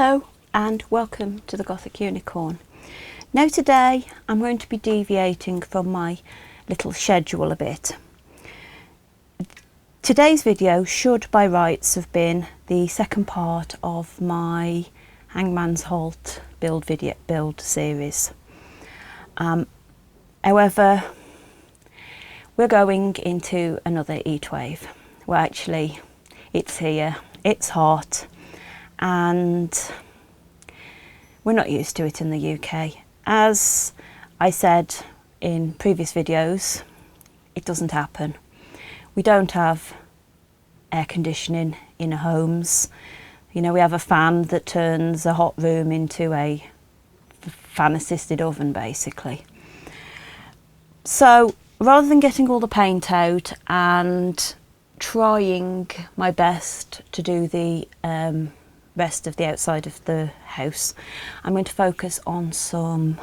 Hello and welcome to the Gothic Unicorn. Now today I'm going to be deviating from my little schedule a bit. Today's video should by rights have been the second part of my Hangman's Halt build series. However, we're going into another heat wave. Well, actually it's here, it's hot, and we're not used to it in the UK. As I said in previous videos, it doesn't happen. We don't have air conditioning in our homes. You know, we have a fan that turns a hot room into a fan assisted oven basically. So rather than getting all the paint out and trying my best to do the rest of the outside of the house, I'm going to focus on some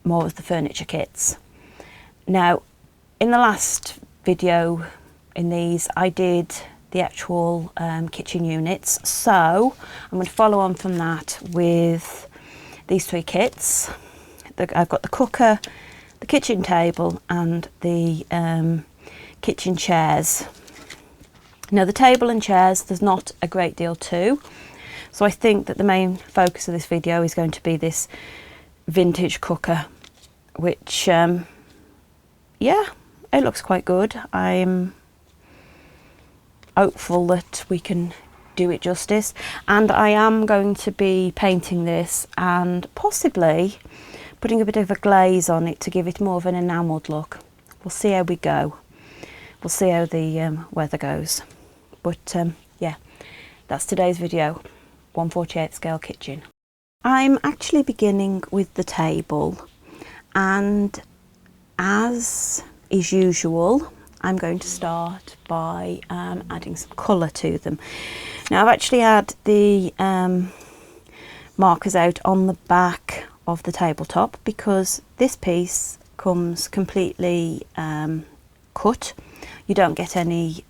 more of the furniture kits. Now, in the last video in these, I did the actual kitchen units, so I'm going to follow on from that with these three kits. I've got the cooker, the kitchen table and the kitchen chairs. Now the table and chairs, there's not a great deal to, so I think that the main focus of this video is going to be this vintage cooker, which yeah, it looks quite good. I'm hopeful that we can do it justice, and I am going to be painting this and possibly putting a bit of a glaze on it to give it more of an enamelled look. We'll see how we go. We'll see how the weather goes. But yeah, that's today's video, 1/48 scale kitchen. I'm actually beginning with the table, and as is usual, I'm going to start by adding some colour to them. Now I've actually had the markers out on the back of the tabletop because this piece comes completely cut. You don't get any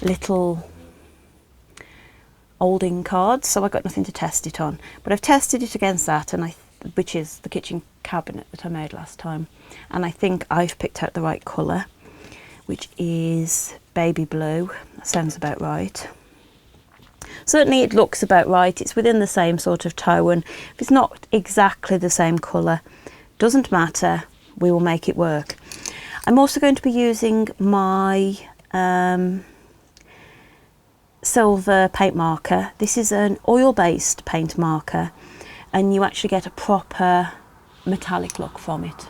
little olding cards, so I got nothing to test it on, but I've tested it against that, and which is the kitchen cabinet that I made last time, and I think I've picked out the right colour, which is baby blue. That sounds about right. Certainly it looks about right. It's within the same sort of tone. If it's not exactly the same colour, doesn't matter, we will make it work. I'm also going to be using my silver paint marker. This is an oil-based paint marker, and you actually get a proper metallic look from it.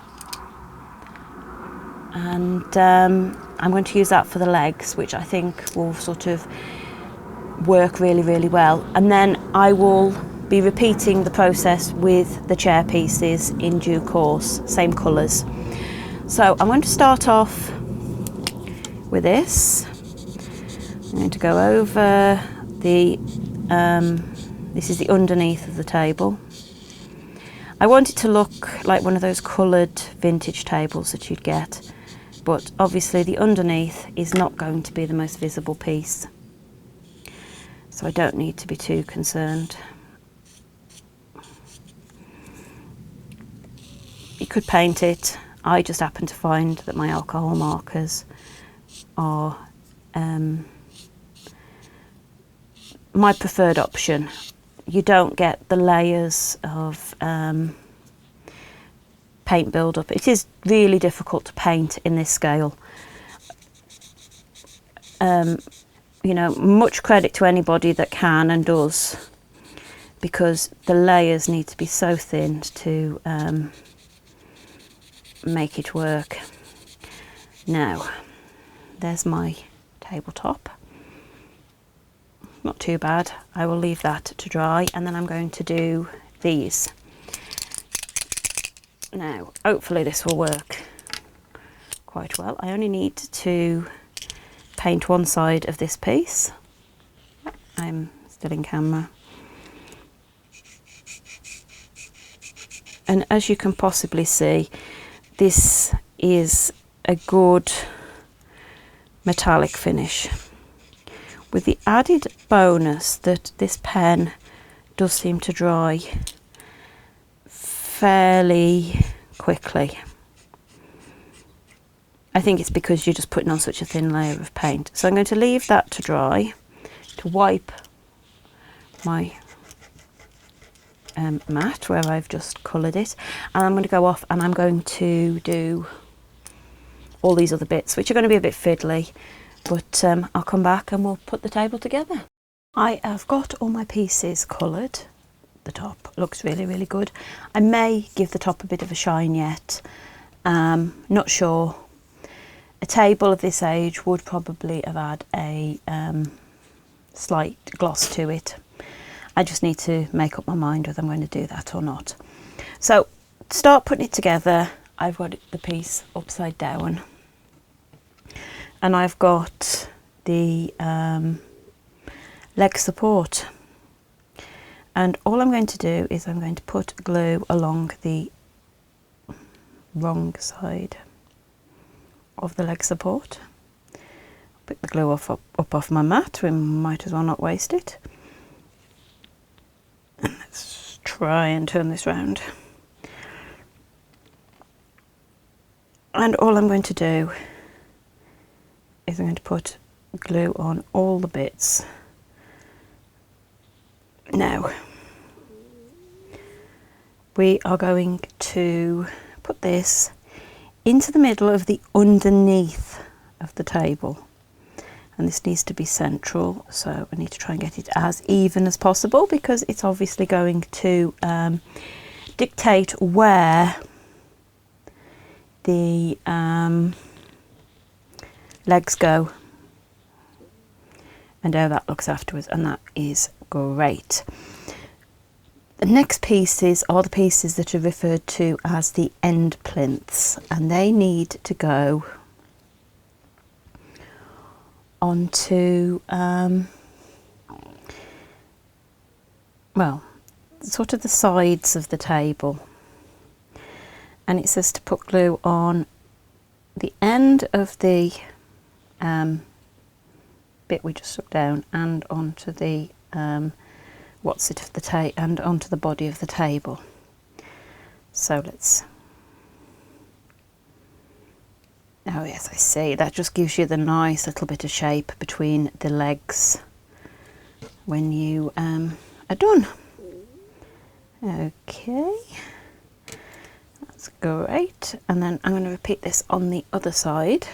And I'm going to use that for the legs, which I think will sort of work really, really well. And then I will be repeating the process with the chair pieces in due course, same colours. So I'm going to start off with this. I'm going to go over the, this is the underneath of the table. I want it to look like one of those coloured vintage tables that you'd get, but obviously the underneath is not going to be the most visible piece, so I don't need to be too concerned. You could paint it. I just happen to find that my alcohol markers are my preferred option. You don't get the layers of paint build-up. It is really difficult to paint in this scale. You know, much credit to anybody that can and does, because the layers need to be so thin to make it work. Now, there's my tabletop. Not too bad. I will leave that to dry, and then I'm going to do these. Now, hopefully this will work quite well. I only need to paint one side of this piece. I'm still in camera. And as you can possibly see, this is a good metallic finish. with the added bonus that this pen does seem to dry fairly quickly. I think it's because you're just putting on such a thin layer of paint. So I'm going to leave that to dry, to wipe my mat where I've just coloured it, and I'm going to go off and I'm going to do all these other bits, which are going to be a bit fiddly, but I'll come back and we'll put the table together. I have got all my pieces coloured. The top looks really, really good. I may give the top a bit of a shine yet, not sure. A table of this age would probably have had a slight gloss to it. I just need to make up my mind whether I'm going to do that or not. So start putting it together. I've got the piece upside down and I've got the leg support, and all I'm going to do is I'm going to put glue along the wrong side of the leg support. Pick the glue up off my mat, we might as well not waste it. And let's try and turn this round. And all I'm going to do is I'm going to put glue on all the bits. Now, we are going to put this into the middle of the underneath of the table, and this needs to be central, so I need to try and get it as even as possible because it's obviously going to dictate where the legs go and how that looks afterwards, and that is great. The next pieces are the pieces that are referred to as the end plinths, and they need to go onto well, sort of the sides of the table, and it says to put glue on the end of the bit we just stuck down and onto the what's it of the and onto the body of the table. So let's, oh yes, I see, that just gives you the nice little bit of shape between the legs when you are done. Okay, that's great. And then I'm going to repeat this on the other side.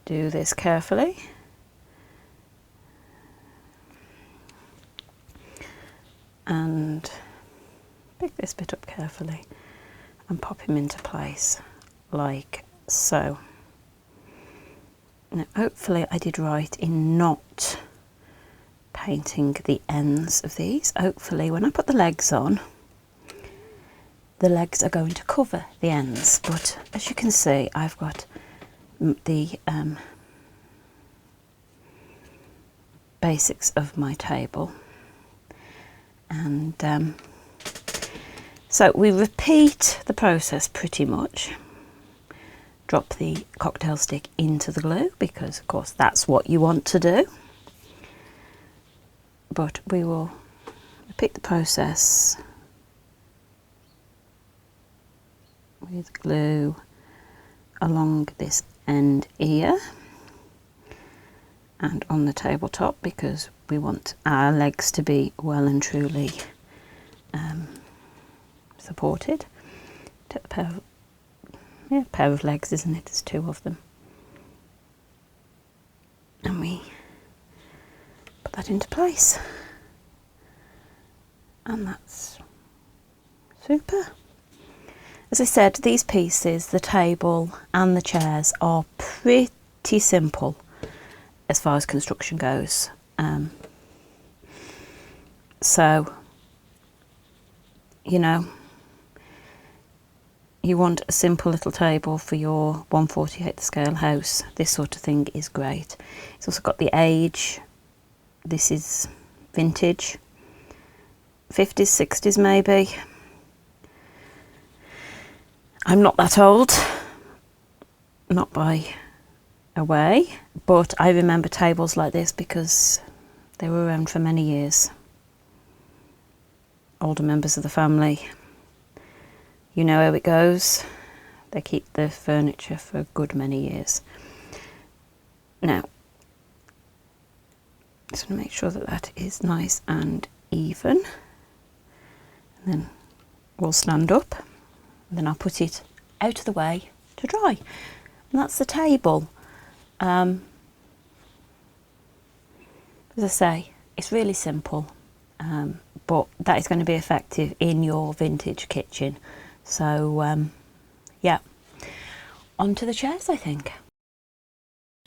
Do this carefully. And pick this bit up carefully and pop him into place like so. Now hopefully I did right in not painting the ends of these. Hopefully when I put the legs on, the legs are going to cover the ends, but as you can see I've got the basics of my table, and so we repeat the process pretty much. Drop the cocktail stick into the glue because of course that's what you want to do, but we will repeat the process with glue along this end here and on the tabletop because we want our legs to be well and truly supported. Take the pair of legs, isn't it? There's two of them, and we put that into place, and that's super. As I said, these pieces, the table and the chairs, are pretty simple as far as construction goes. So, you know, you want a simple little table for your 1/48 scale house. This sort of thing is great. It's also got the age. This is vintage, 50s, 60s maybe. I'm not that old, not by a way, but I remember tables like this because they were around for many years. Older members of the family, you know how it goes. They keep the furniture for a good many years. Now, just want to make sure that that is nice and even. And then we'll stand up. And then I'll put it out of the way to dry. And that's the table. As I say, it's really simple, but that is going to be effective in your vintage kitchen. So, yeah, onto the chairs, I think.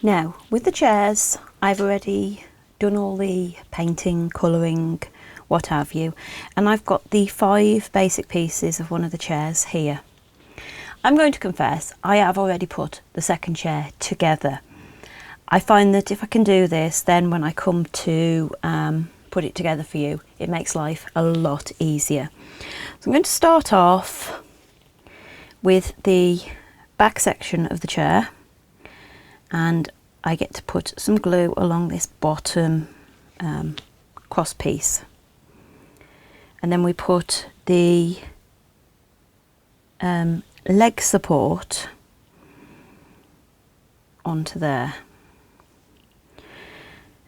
Now, with the chairs, I've already done all the painting, colouring, what have you, and I've got the 5 basic pieces of one of the chairs here. I'm going to confess, I have already put the second chair together. I find that if I can do this, then when I come to put it together for you, it makes life a lot easier. So I'm going to start off with the back section of the chair, and I get to put some glue along this bottom cross piece, and then we put the leg support onto there.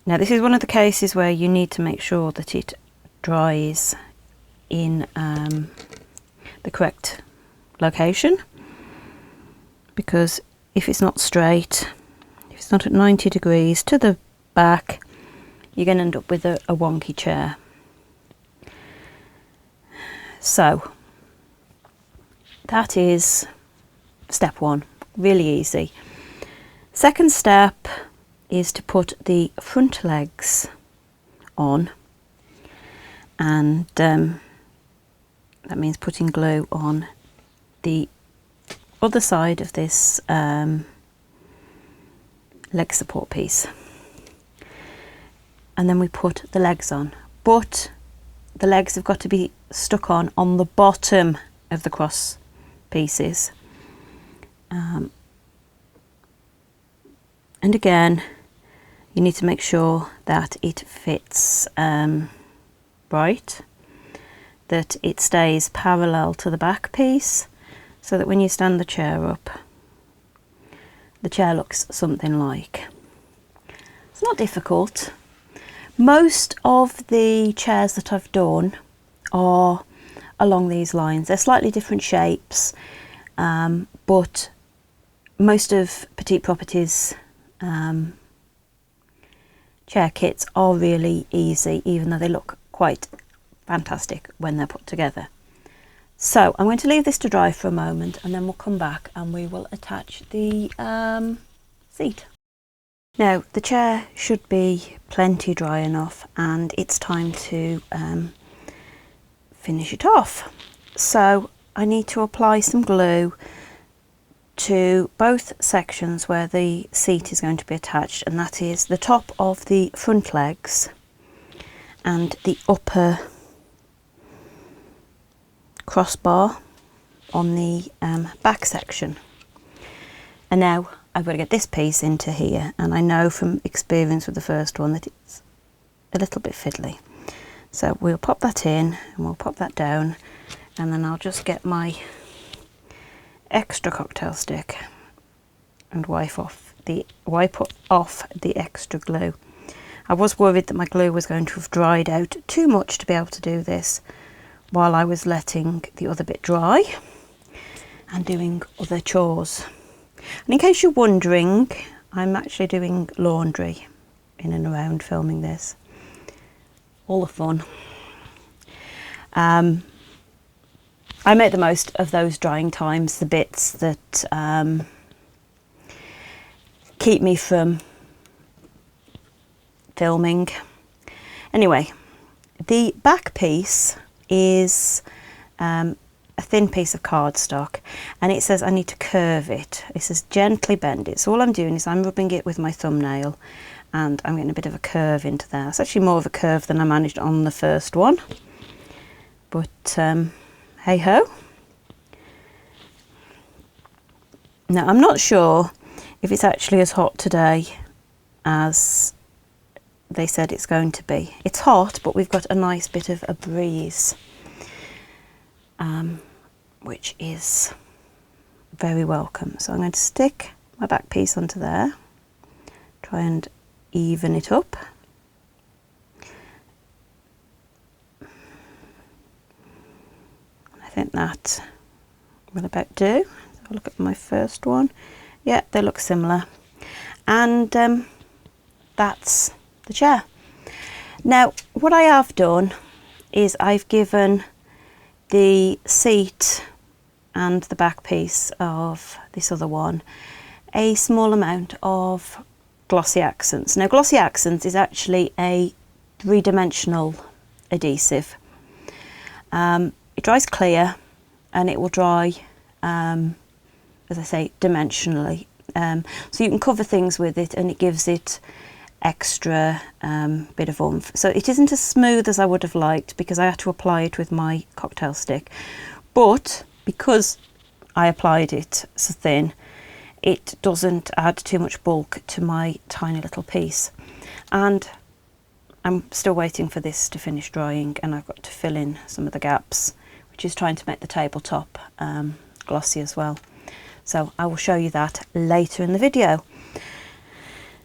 Now this is one of the cases where you need to make sure that it dries in the correct location, because if it's not straight, if it's not at 90 degrees to the back, you're going to end up with a wonky chair. So that is step 1, really easy. Second step is to put the front legs on, and that means putting glue on the other side of this leg support piece, and then we put the legs on, but the legs have got to be stuck on the bottom of the cross pieces, and again you need to make sure that it fits right, that it stays parallel to the back piece, so that when you stand the chair up, the chair looks something like. It's not difficult. Most of the chairs that I've done are along these lines. They're slightly different shapes, but most of Petite Properties chair kits are really easy, even though they look quite fantastic when they're put together. So I'm going to leave this to dry for a moment, and then we'll come back and we will attach the seat. Now the chair should be plenty dry enough, and it's time to finish it off. So I need to apply some glue to both sections where the seat is going to be attached, and that is the top of the front legs and the upper crossbar on the back section. And now I've got to get this piece into here, and I know from experience with the first one that it's a little bit fiddly. So we'll pop that in and we'll pop that down, and then I'll just get my extra cocktail stick and wipe off the extra glue. I was worried that my glue was going to have dried out too much to be able to do this while I was letting the other bit dry and doing other chores. And in case you're wondering, I'm actually doing laundry in and around filming this. All the fun. I make the most of those drying times, the bits that keep me from filming. Anyway, the back piece is a thin piece of cardstock, and it says I need to curve it. It says gently bend it. So all I'm doing is I'm rubbing it with my thumbnail, and I'm getting a bit of a curve into there. It's actually more of a curve than I managed on the first one, but hey ho. Now I'm not sure if it's actually as hot today as they said it's going to be. It's hot, but we've got a nice bit of a breeze, which is very welcome. So I'm going to stick my back piece onto there, try and even it up. I think that will about do. So I'll look at my first one. Yeah, they look similar. And that's the chair. Now, what I have done is I've given the seat and the back piece of this other one a small amount of glossy accents. Now, glossy accents is actually a three-dimensional adhesive. It dries clear and it will dry, as I say, dimensionally. So you can cover things with it and it gives it extra bit of oomph. So it isn't as smooth as I would have liked because I had to apply it with my cocktail stick, but because I applied it so thin, it doesn't add too much bulk to my tiny little piece. And I'm still waiting for this to finish drying, and I've got to fill in some of the gaps, which is trying to make the tabletop glossy as well. So I will show you that later in the video.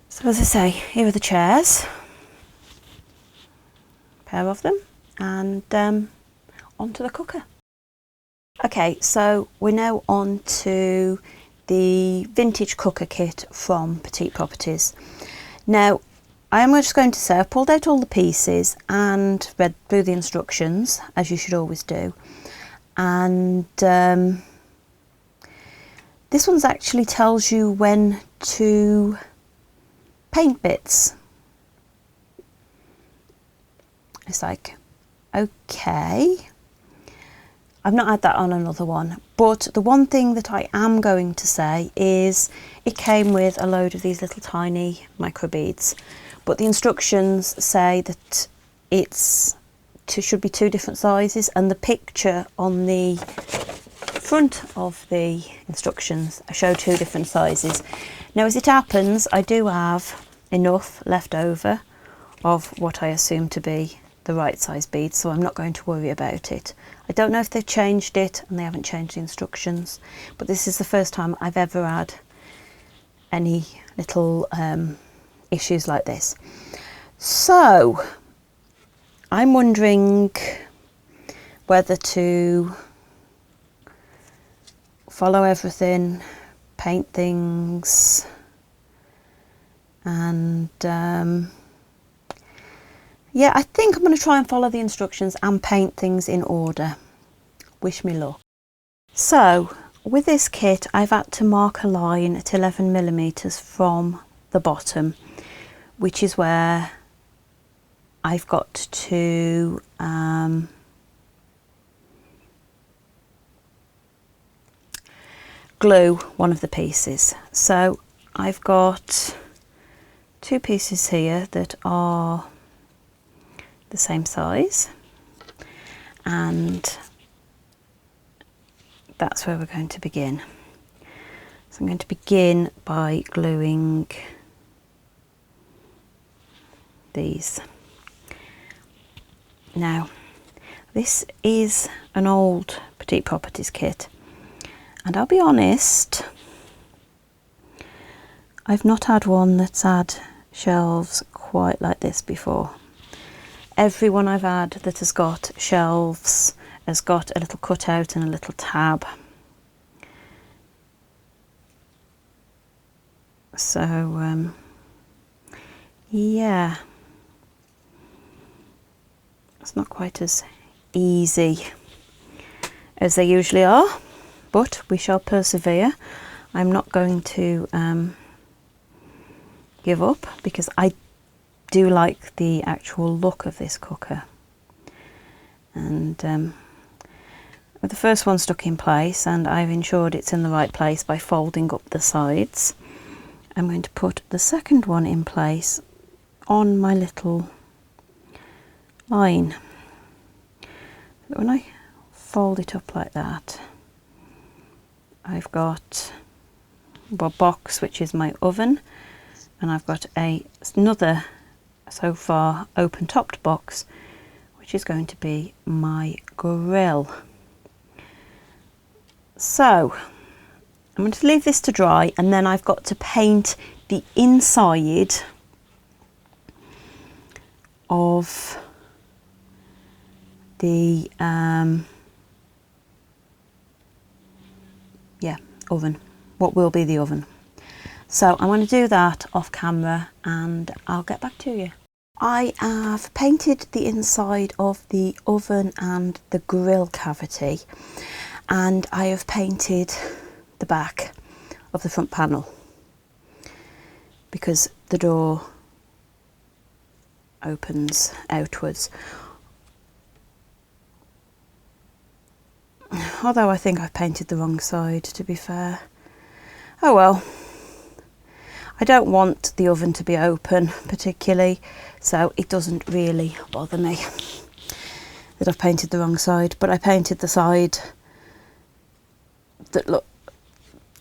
So as I say, here are the chairs, a pair of them, and onto the cooker. Okay, so we're now on to the vintage cooker kit from Petite Properties. Now, I am just going to say I pulled out all the pieces and read through the instructions, as you should always do. And this one's actually tells you when to paint bits. It's like, okay. I've not had that on another one, but the one thing that I am going to say is it came with a load of these little tiny micro beads, but the instructions say that should be two different sizes, and the picture on the front of the instructions show two different sizes. Now, as it happens, I do have enough left over of what I assume to be the right size beads, so I'm not going to worry about it. I don't know if they've changed it and they haven't changed the instructions, but this is the first time I've ever had any little issues like this. So I'm wondering whether to follow everything, paint things, and yeah, I think I'm going to try and follow the instructions and paint things in order. Wish me luck. So with this kit, I've had to mark a line at 11mm from the bottom, which is where I've got to glue one of the pieces. So I've got two pieces here that are the same size, and that's where we're going to begin. So I'm going to begin by gluing these. Now, this is an old Petite Properties kit, and I'll be honest, I've not had one that's had shelves quite like this before. Every one I've had that has got shelves has got a little cutout and a little tab. So yeah, it's not quite as easy as they usually are, but we shall persevere. I'm not going to give up because I do like the actual look of this cooker, and with the first one stuck in place, and I've ensured it's in the right place by folding up the sides, I'm going to put the second one in place on my little line. When I fold it up like that, I've got box, which is my oven, and I've got another so far open topped box, which is going to be my grill. So I'm going to leave this to dry, and then I've got to paint the inside of the oven, what will be the oven. So I'm going to do that off camera and I'll get back to you. I have painted the inside of the oven and the grill cavity, and I have painted the back of the front panel because the door opens outwards. Although I think I've painted the wrong side, to be fair. Oh well. I don't want the oven to be open particularly, so it doesn't really bother me that I've painted the wrong side, but I painted the side that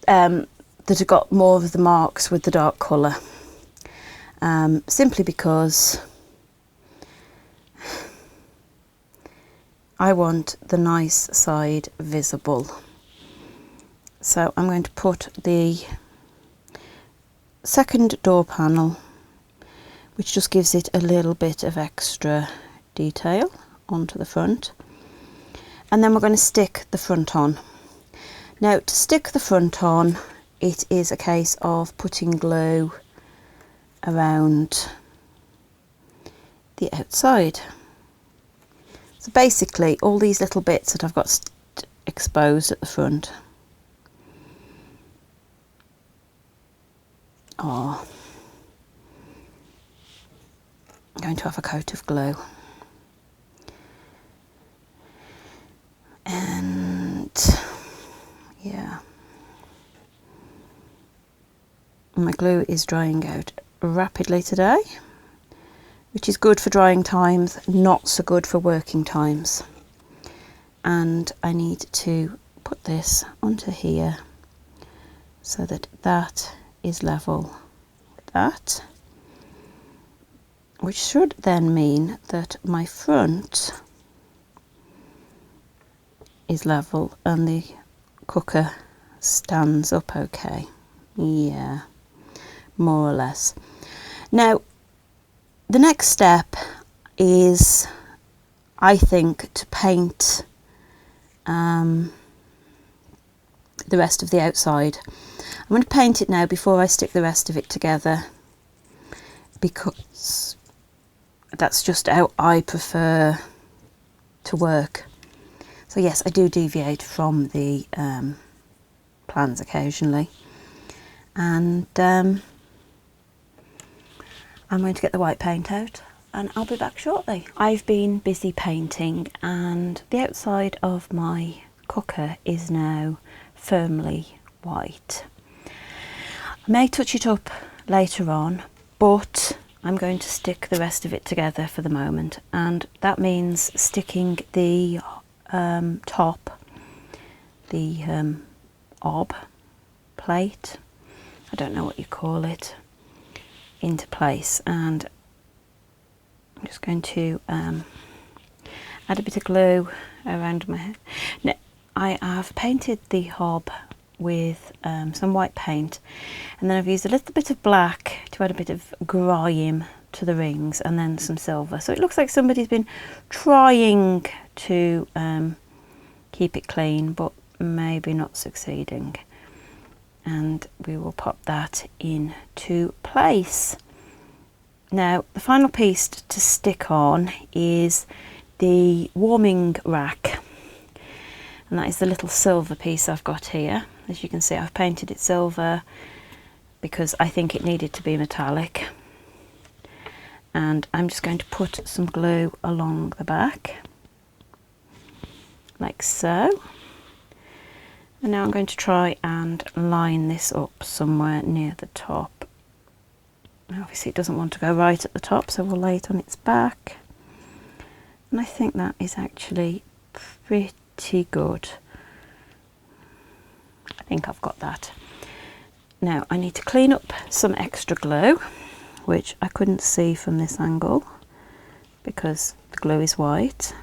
that have got more of the marks with the dark colour, simply because I want the nice side visible. So I'm going to put the second door panel, which just gives it a little bit of extra detail, onto the front, and then we're going to stick the front on. Now, to stick the front on, it is a case of putting glue around the outside. So basically all these little bits that I've got exposed at the front are going to have a coat of glue. And yeah, my glue is drying out rapidly today, which is good for drying times, not so good for working times. And I need to put this onto here so that that is level with that, which should then mean that my front is level and the cooker stands up okay. Yeah, more or less. Now, the next step is, I think, to paint the rest of the outside. I'm going to paint it now before I stick the rest of it together, because that's just how I prefer to work. So yes, I do deviate from the plans occasionally, and I'm going to get the white paint out and I'll be back shortly. I've been busy painting, and the outside of my cooker is now firmly white. I may touch it up later on, but I'm going to stick the rest of it together for the moment, and that means sticking the top, the ob plate, I don't know what you call it, into place. And I'm just going to add a bit of glue around my head. Now, I have painted the hob with some white paint, and then I've used a little bit of black to add a bit of grime to the rings, and then some silver. So it looks like somebody's been trying to keep it clean, but maybe not succeeding. And we will pop that into place. Now, the final piece to stick on is the warming rack, and that is the little silver piece I've got here. As you can see, I've painted it silver because I think it needed to be metallic, and I'm just going to put some glue along the back like so. And now I'm going to try and line this up somewhere near the top. Obviously it doesn't want to go right at the top, so we'll lay it on its back. And I think that is actually pretty good. I think I've got that. Now I need to clean up some extra glue, which I couldn't see from this angle because the glue is white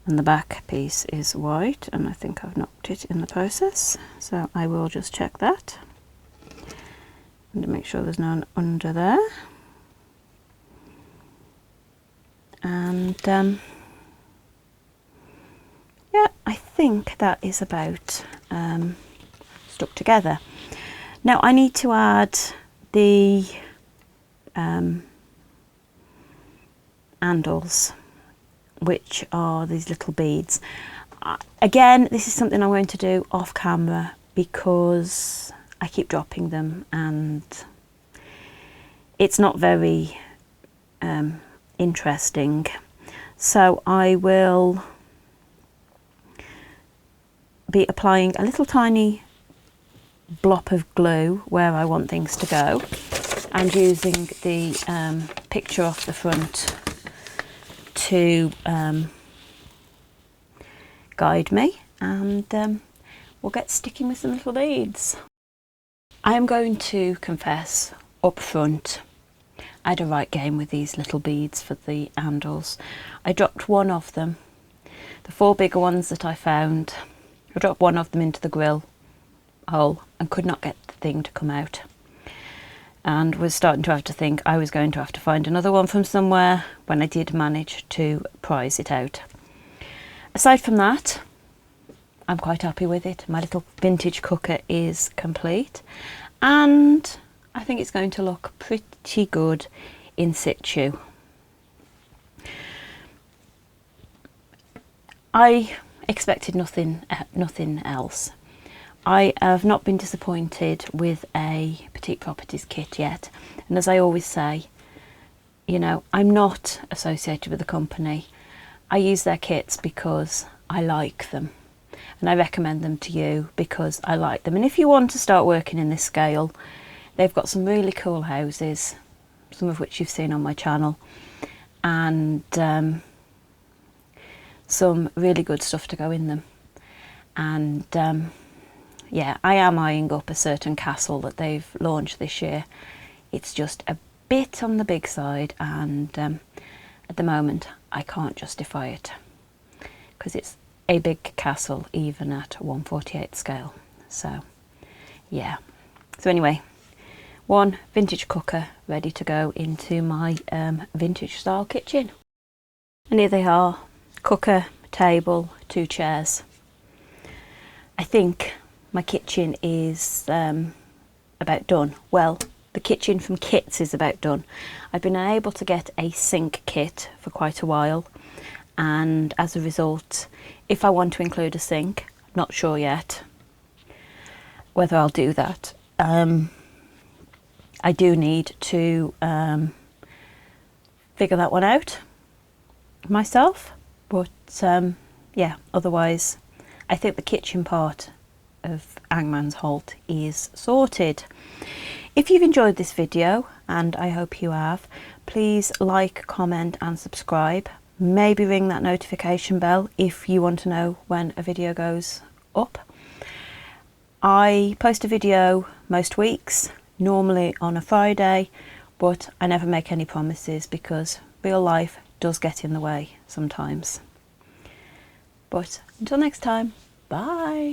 and the back piece is white, and I think I've knocked it in the process, so I will just check that and make sure there's none under there. And yeah, I think that is about stuck together. Now I need to add the handles, which are these little beads. Again, this is something I'm going to do off camera because I keep dropping them and it's not very interesting. So I will be applying a little tiny blob of glue where I want things to go and using the picture off the front to guide me, and we'll get sticking with some little beads. I am going to confess up front, I had a right game with these little beads for the handles. I dropped one of them, the 4 bigger ones that I found. I dropped one of them into the grill hole and could not get the thing to come out, and was starting to have to think I was going to have to find another one from somewhere when I did manage to prise it out. Aside from that, I'm quite happy with it. My little vintage cooker is complete and I think it's going to look pretty good in situ. I expected nothing else. I have not been disappointed with a Petite Properties kit yet, and as I always say, you know, I'm not associated with the company. I use their kits because I like them, and I recommend them to you because I like them. And if you want to start working in this scale, they've got some really cool houses, some of which you've seen on my channel, and some really good stuff to go in them. And yeah, I am eyeing up a certain castle that they've launched this year. It's just a bit on the big side, and at the moment I can't justify it because it's a big castle even at 1/48 scale. So yeah, so anyway, one vintage cooker ready to go into my vintage style kitchen. And here they are, cooker, table, 2 chairs. I think my kitchen is about done. Well, the kitchen from Kits is about done. I've been able to get a sink kit for quite a while, and as a result, if I want to include a sink, not sure yet whether I'll do that. I do need to figure that one out myself, but yeah, otherwise I think the kitchen part of Hangman's Halt is sorted. If you've enjoyed this video, and I hope you have, please like, comment and subscribe. Maybe ring that notification bell if you want to know when a video goes up. I post a video most weeks, normally on a Friday, but I never make any promises because real life does get in the way sometimes. But until next time, bye.